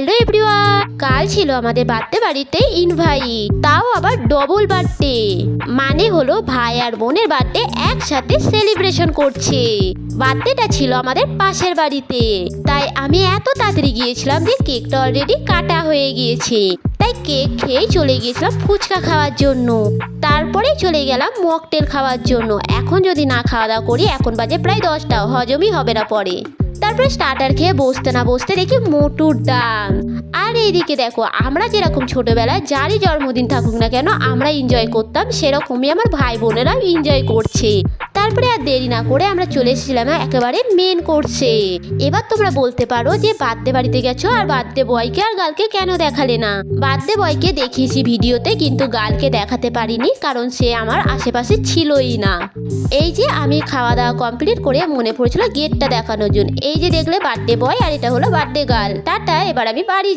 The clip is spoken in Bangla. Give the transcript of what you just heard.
হ্যালো এভরিওয়ান, কাল ছিল আমাদের বার্থডে বাড়িতে ইনভাইট, তাও আবার ডবল বার্থডে। মানে হলো ভাই আর বোনের বার্থডে একসাথে সেলিব্রেশন করছে। বার্থডেটা ছিল আমাদের পাশের বাড়িতে, তাই আমি এত তাড়াতাড়ি গিয়েছিলাম যে কেকটা অলরেডি কাটা হয়ে গিয়েছে। তাই কেক খেয়েই চলে গিয়েছিলাম ফুচকা খাওয়ার জন্য, তারপরে চলে গেলাম মকটেল খাওয়ার জন্য। এখন যদি না খাওয়া দাওয়া করি, এখন বাজে প্রায় 10টা, হজমই হবে না পরে। তারপরে স্টার্টার খেয়ে বসতে না বসতে দেখি মোটুর ডান্স। আর এইদিকে দেখো, আমরা যেরকম ছোটবেলায় যারই জন্মদিন থাকুক না কেন আমরা এনজয় করতাম, সেরকমই আমার ভাই বোনেরা এনজয় করছে। তারপরে আর দেরি না করে আমরা চলে এসেছিলাম একেবারে মেন কোর্সে। এবার তোমরা বলতে পারো যে বার্থডে বাড়িতে গেছো আর বার্থডে বয়কে আর গার্লকে কেন দেখালে না। বার্থডে বয়কে দেখিয়েছি ভিডিওতে, কিন্তু গার্লকে দেখাতে পারিনি, কারণ সে আমার আশেপাশে ছিলই না। এই যে আমি খাওয়া দাওয়া কমপ্লিট করে মনে পড়েছিল গেটটা দেখানোর জন্য। এই যে দেখলে বার্থডে বয় আর এটা হলো বার্থডে গার্ল। টাটা, এবার আমি বাড়ি